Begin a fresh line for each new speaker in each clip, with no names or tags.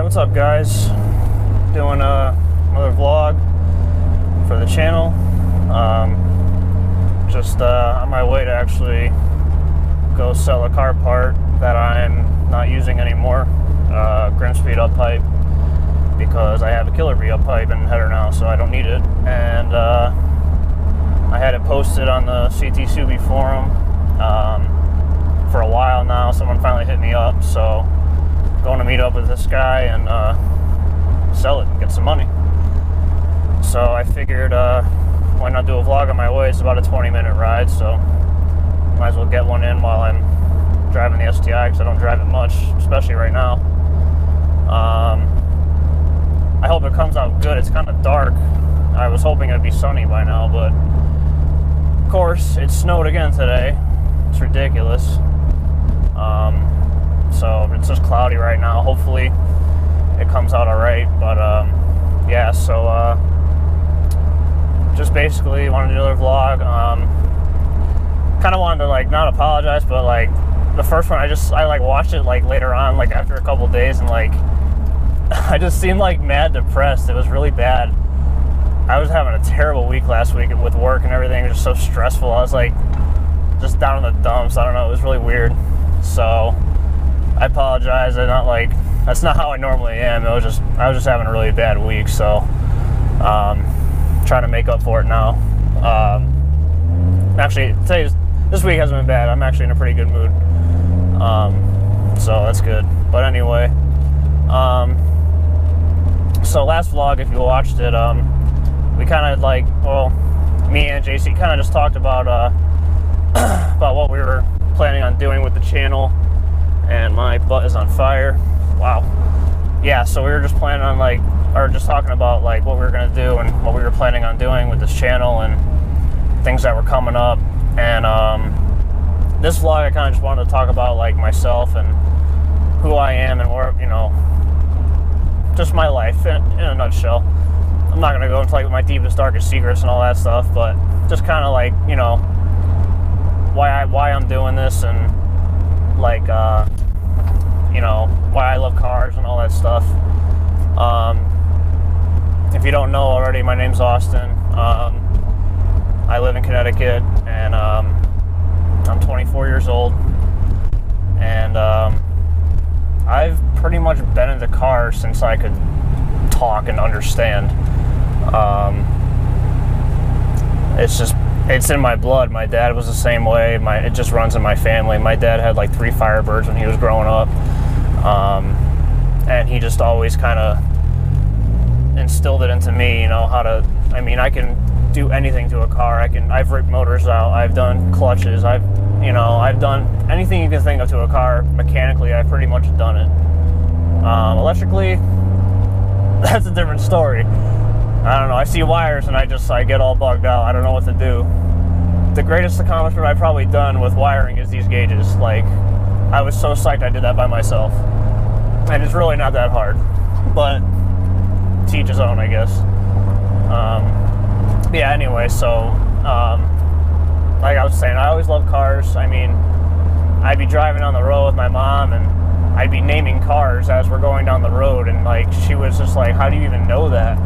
What's up, guys? Doing another vlog for the channel. Just on my way to actually go sell a car part that I'm not using anymore, Grimspeed up pipe, because I have a Killer Bee up pipe and header now, so I don't need it. And I had it posted on the CT Subi forum for a while now. Someone finally hit me up, so going to meet up with this guy and sell it and get some money. So I figured why not do a vlog on my way. It's about a 20-minute ride, so might as well get one in while I'm driving the STI, because I don't drive it much, especially right now. I hope it comes out good. It's kind of dark. I was hoping it'd be sunny by now, but of course it snowed again today. It's ridiculous. So it's just cloudy right now. Hopefully it comes out all right. But yeah, so just basically wanted to do another vlog. Kind of wanted to like not apologize, but like the first one, I like watched it like later on, like after a couple days, and like I just seemed like mad depressed. It was really bad. I was having a terrible week last week with work and everything. It was just so stressful. I was like just down in the dumps. I don't know. It was really weird. So I apologize. That's not how I normally am. I was just having a really bad week. So trying to make up for it now. Actually, this week hasn't been bad. I'm actually in a pretty good mood. So that's good. But anyway, so last vlog, if you watched it, we kind of like, well, me and JC kind of just talked about about what we were planning on doing with the channel, and my butt is on fire. Wow. Yeah, so we were just planning on like, or just talking about like what we were going to do and what we were planning on doing with this channel and things that were coming up. And this vlog, I kind of just wanted to talk about like myself and who I am and where, you know, just my life in a nutshell. I'm not going to go into like my deepest, darkest secrets and all that stuff, but just kind of like, you know, why I'm doing this, and like, you know, why I love cars and all that stuff. If you don't know already, my name's Austin. I live in Connecticut, and I'm 24 years old, and I've pretty much been into cars since I could talk and understand. It's in my blood. My dad was the same way. It just runs in my family. My dad had like 3 Firebirds when he was growing up, and he just always kind of instilled it into me, you know, I can do anything to a car. I've ripped motors out. I've done clutches. I've done anything you can think of to a car. Mechanically, I've pretty much done it. Electrically, that's a different story. I don't know. I see wires and I get all bugged out. I don't know what to do. The greatest accomplishment I've probably done with wiring is these gauges. Like, I was so psyched I did that by myself. And it's really not that hard. But to each his own, I guess. Yeah, anyway, so like I was saying, I always loved cars. I mean, I'd be driving down the road with my mom, and I'd be naming cars as we're going down the road, and like she was just like, how do you even know that?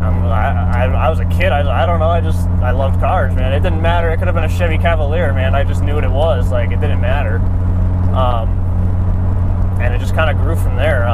I was a kid. I don't know. I loved cars, man. It didn't matter. It could have been a Chevy Cavalier, man. I just knew what it was. Like, it didn't matter. And it just kind of grew from there.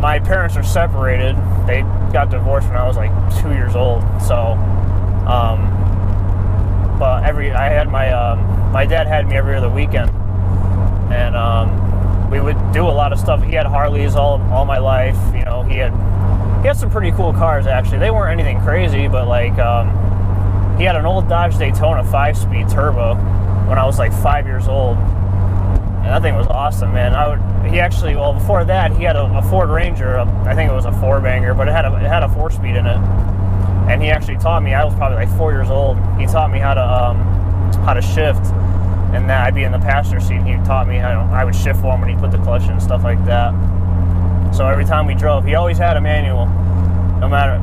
My parents are separated. They got divorced when I was like 2 years old. So, but I had my dad had me every other weekend, and we would do a lot of stuff. He had Harleys all my life. You know, he had some pretty cool cars, actually. They weren't anything crazy, but like he had an old Dodge Daytona 5-speed turbo when I was like 5 years old, and that thing was awesome, man. Well, before that, he had a Ford Ranger. I think it was a 4-banger, but it had a 4-speed in it. And he actually taught me. I was probably like 4 years old. He taught me how to shift, and that I'd be in the passenger seat. And he taught me how I would shift for him when he put the clutch in and stuff like that. So every time we drove, he always had a manual. No matter,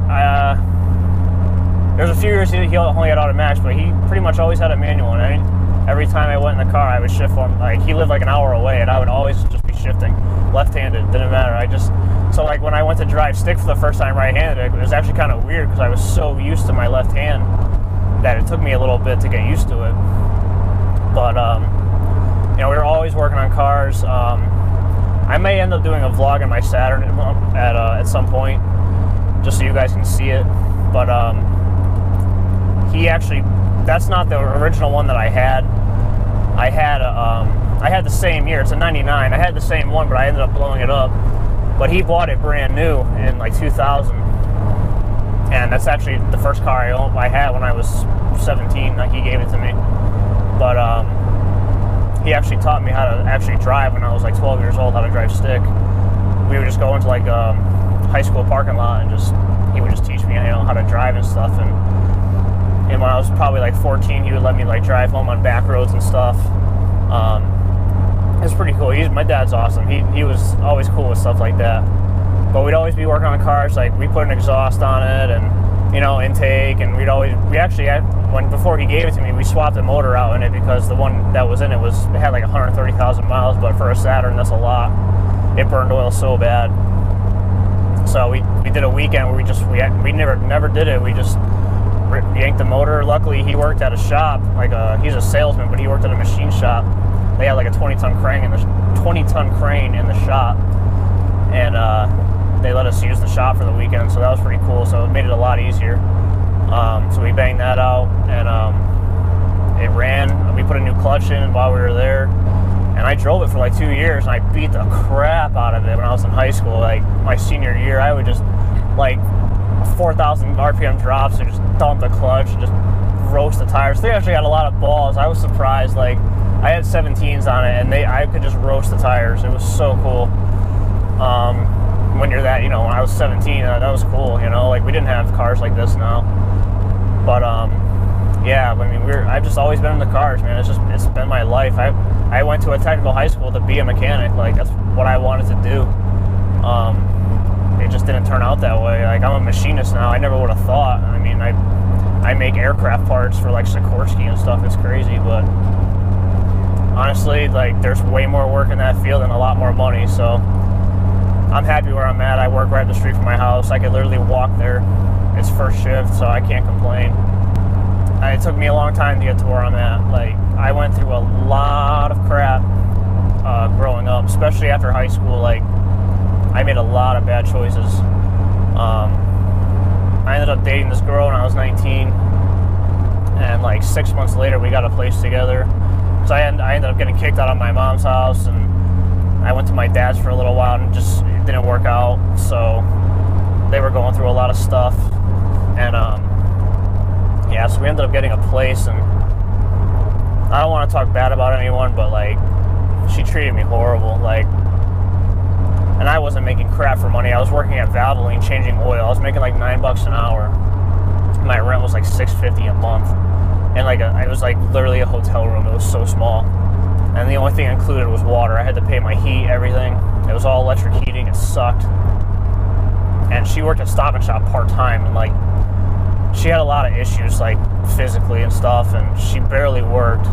there's a few years he only had automatics, but he pretty much always had a manual. And every time I went in the car, I would shift for him. Like, he lived like an hour away, and I would always just be shifting left-handed. Didn't matter. So like when I went to drive stick for the first time right-handed, it was actually kind of weird because I was so used to my left hand that it took me a little bit to get used to it. But you know, we were always working on cars. I may end up doing a vlog on my Saturn at some point, just so you guys can see it. But that's not the original one that I had. I had the same year. It's a 99. I had the same one, but I ended up blowing it up. But he bought it brand new in like 2000, and that's actually the first car I had when I was 17. Like, he gave it to me. But he actually taught me how to actually drive when I was like 12 years old, how to drive stick. We would just go into like a high school parking lot and he would just teach me, you know, how to drive and stuff. And when I was probably like 14, he would let me like drive home on back roads and stuff. It was pretty cool. My dad's awesome. He was always cool with stuff like that. But we'd always be working on cars. Like, we put an exhaust on it and, you know, intake, and before he gave it to me, we swapped the motor out in it because the one that was in it had like 130,000 miles, but for a Saturn, that's a lot. It burned oil so bad. So we did a weekend where we never did it. We just yanked the motor. Luckily, he worked at a shop. He's a salesman, but he worked at a machine shop. They had like a 20-ton crane in the shop, and they let us use the shop for the weekend. So that was pretty cool. So it made it a lot easier. So we banged that out, and it ran. We put a new clutch in while we were there, and I drove it for like 2 years, and I beat the crap out of it when I was in high school. Like, my senior year, I would just like 4,000 RPM drops and just dump the clutch and just roast the tires. They actually had a lot of balls. I was surprised. Like, I had 17s on it, and I could just roast the tires. It was so cool. When you're that, you know, when I was 17, that was cool, you know. Like, we didn't have cars like this now. But, yeah, I mean, I've just always been in the cars, man. It's been my life. I went to a technical high school to be a mechanic. Like, that's what I wanted to do. It just didn't turn out that way. Like, I'm a machinist now. I never would have thought. I mean, I make aircraft parts for like Sikorsky and stuff. It's crazy, but honestly, like, there's way more work in that field and a lot more money. So I'm happy where I'm at. I work right up the street from my house. I could literally walk there. It's first shift, so I can't complain. It took me a long time to get to where I'm at. Like, I went through a lot of crap growing up, especially after high school. Like, I made a lot of bad choices. I ended up dating this girl when I was 19, and like 6 months later, we got a place together. So I ended up getting kicked out of my mom's house, and I went to my dad's for a little while, and it didn't work out. So they were going through a lot of stuff, and yeah, so we ended up getting a place. And I don't want to talk bad about anyone, but like, she treated me horrible. Like, and I wasn't making crap for money. I was working at Valvoline changing oil. I was making like $9 an hour. My rent was like $6.50 a month, and like it was like literally a hotel room. It was so small, and the only thing included was water. I had to pay my heat, everything. It was all electric heating. It sucked. And she worked at Stop and Shop part-time, and like, she had a lot of issues, like physically and stuff, and she barely worked.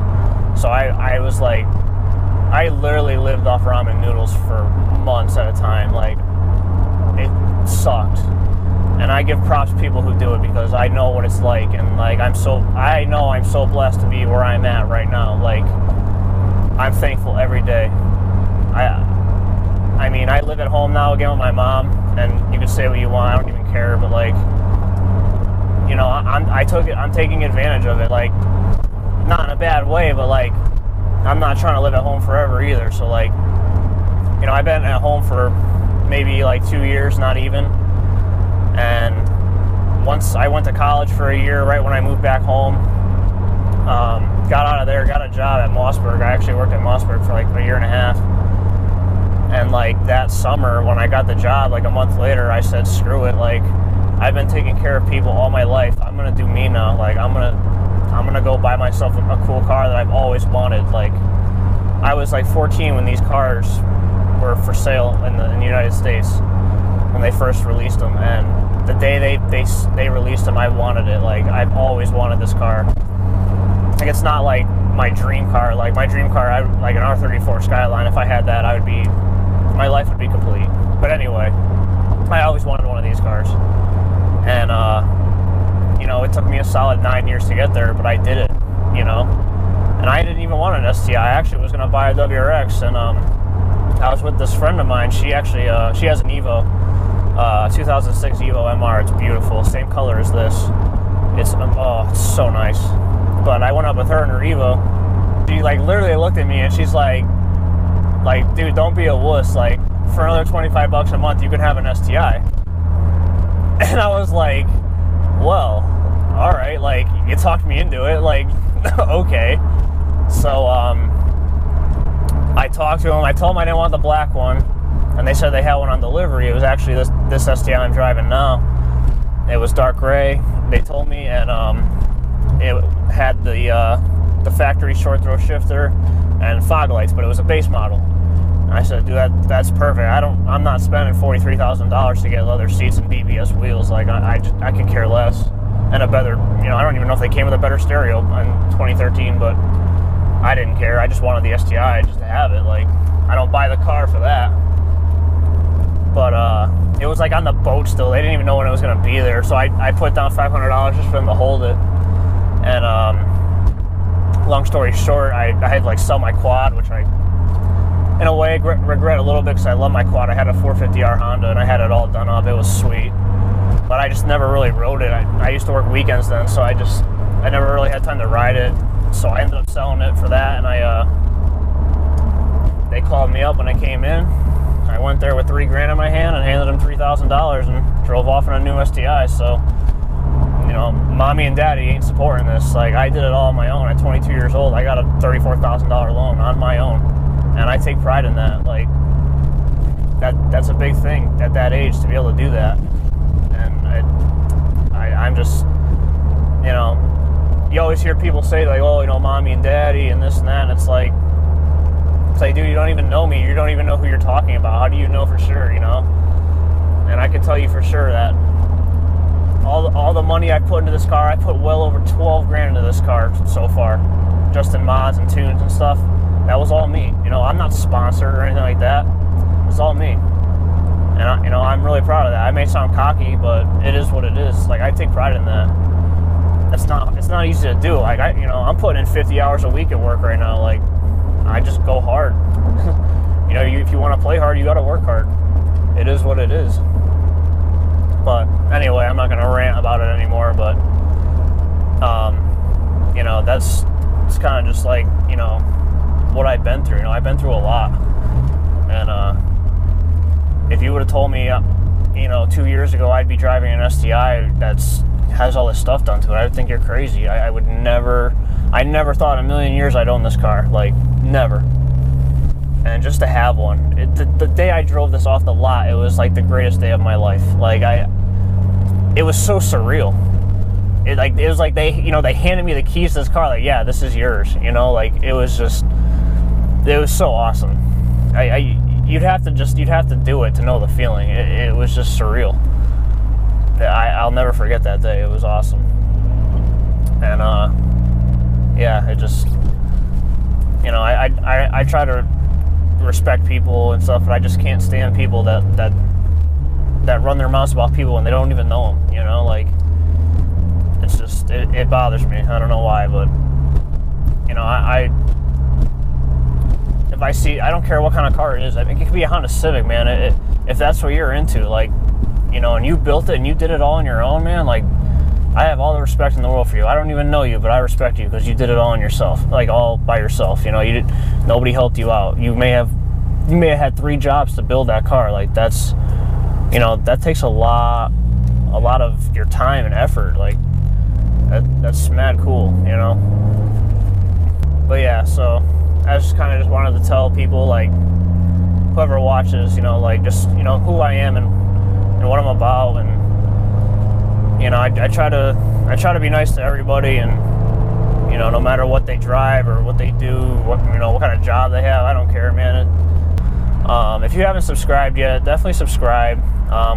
So I was like, I literally lived off ramen noodles for months at a time. Like, it sucked. And I give props to people who do it because I know what it's like, and like, I know I'm so blessed to be where I'm at right now. Like, I'm thankful every day. I mean, I live at home now again with my mom, and you can say what you want, I don't even care, but like, you know, I'm taking advantage of it, like, not in a bad way, but like, I'm not trying to live at home forever either. So like, you know, I've been at home for maybe like 2 years, not even. And once I went to college for a year, right when I moved back home, got out of there, got a job at Mossberg. I actually worked at Mossberg for like a year and a half. And like, that summer when I got the job, like a month later, I said, screw it. Like, I've been taking care of people all my life. I'm gonna do me now. Like, I'm gonna go buy myself a cool car that I've always wanted. Like, I was like 14 when these cars were for sale in the United States when they first released them, and the day they released them, I wanted it. Like, I've always wanted this car. Like, it's not like my dream car. Like my dream car, like an R34 Skyline. If I had that, my life would be complete. But anyway, I always wanted one of these cars, and you know, it took me a solid 9 years to get there, but I did it. You know, and I didn't even want an STI. I actually was going to buy a WRX, and I was with this friend of mine. She actually she has an Evo, 2006 Evo MR. It's beautiful, same color as this. It's so nice. But I went up with her in her Evo. She like literally looked at me and she's like, dude, don't be a wuss. Like, for another $25 a month, you can have an STI. And I was like, well, all right. Like, you talked me into it. Like, okay. So I talked to them. I told them I didn't want the black one, and they said they had one on delivery. It was actually this STI I'm driving now. It was dark gray, they told me, and it had the factory short throw shifter and fog lights, but it was a base model. And I said, dude, that's perfect. I'm not spending $43,000 to get leather seats and BBS wheels. Like, I could care less. And a better, you know, I don't even know if they came with a better stereo in 2013, but I didn't care. I just wanted the STI just to have it. Like, I don't buy the car for that. But it was like on the boat still. They didn't even know when it was going to be there. So I put down $500 just for them to hold it. And long story short, I had to like sell my quad, which I, in a way, regret a little bit because I love my quad. I had a 450R Honda and I had it all done up. It was sweet. But I just never really rode it. I used to work weekends then, so I never really had time to ride it. So I ended up selling it for that, and they called me up when I came in. I went there with $3 in my hand and handed them $3,000 and drove off in a new STI. So, you know, mommy and daddy ain't supporting this. Like, I did it all on my own. At 22 years old, I got a $34,000 loan on my own, and I take pride in that. Like, that's a big thing at that age to be able to do that. And I'm just, you know, you always hear people say, like, oh, you know, mommy and daddy and this and that, and it's like, dude, you don't even know me. You don't even know who you're talking about. How do you know for sure, you know? And I can tell you for sure that all the money I put into this car, I put well over $12 into this car so far, just in mods and tunes and stuff. That was all me. You know, I'm not sponsored or anything like that. It was all me. And, you know, I'm really proud of that. I may sound cocky, but it is what it is. Like, I take pride in that. It's not easy to do. Like, you know, I'm putting in 50 hours a week at work right now. Like, I just go hard. You know, if you want to play hard, you got to work hard. It is what it is. But anyway, I'm not going to rant about it anymore. But, you know, it's kind of just like, you know, what I've been through. You know, I've been through a lot. And, if you would have told me, you know, 2 years ago I'd be driving an STI has all this stuff done to it, I would think you're crazy. I never thought in a million years I'd own this car. Like, never. And just to have one, the day I drove this off the lot, it was like the greatest day of my life. Like, it was so surreal. It was like they handed me the keys to this car. Like, yeah, this is yours. You know, like, it was so awesome. You'd have to do it to know the feeling. It was just surreal. I'll never forget that day. It was awesome. And yeah, it just, you know, I try to respect people and stuff, but I just can't stand people that run their mouths about people and they don't even know them. You know, like, it's just it bothers me. I don't know why, but, you know, if I see, I don't care what kind of car it is. I think it could be a Honda Civic, man. If that's what you're into, like, you know, and you built it and you did it all on your own, man, like, I have all the respect in the world for you. I don't even know you, but I respect you because you did it all on yourself, like, all by yourself. You know, nobody helped you out. You may have had 3 jobs to build that car. Like, that's, you know, that takes a lot of your time and effort. Like, that's mad cool, you know. But yeah, so I just wanted to tell people, like, whoever watches, you know, like, just, you know, who I am and what I'm about, and, you know, I try to be nice to everybody, and, you know, no matter what they drive or what they do, what kind of job they have, I don't care, man. If you haven't subscribed yet, definitely subscribe.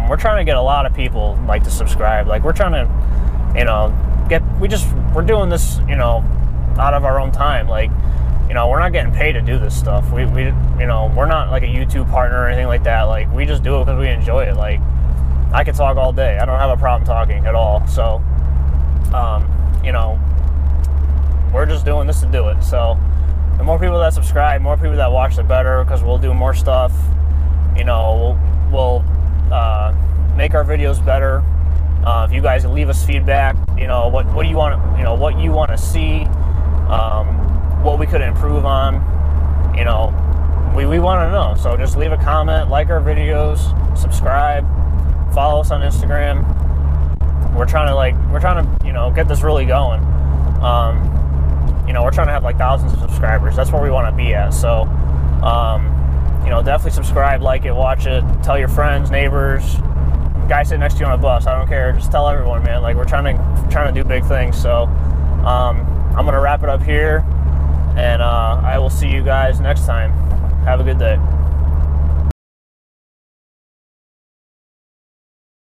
We're trying to get a lot of people, like, to subscribe. Like, we're trying to, you know, we're doing this, you know, out of our own time. Like, you know, we're not getting paid to do this stuff. We you know, we're not like a YouTube partner or anything like that. Like, we just do it because we enjoy it. Like, I could talk all day. I don't have a problem talking at all. So, you know, we're just doing this to do it. So, the more people that subscribe, more people that watch, the better, because we'll do more stuff. You know, we'll make our videos better. If you guys leave us feedback, you know, what do you want, you know, what you want to see, what we could improve on, you know, we want to know. So just leave a comment, like our videos, subscribe, follow us on Instagram. We're trying to, you know, get this really going. You know, we're trying to have like thousands of subscribers. That's where we want to be at. So, you know, definitely subscribe, like it, watch it, tell your friends, neighbors, guy sitting next to you on a bus. I don't care. Just tell everyone, man. Like, we're trying to do big things. So, I'm gonna wrap it up here, and I will see you guys next time. Have a good day.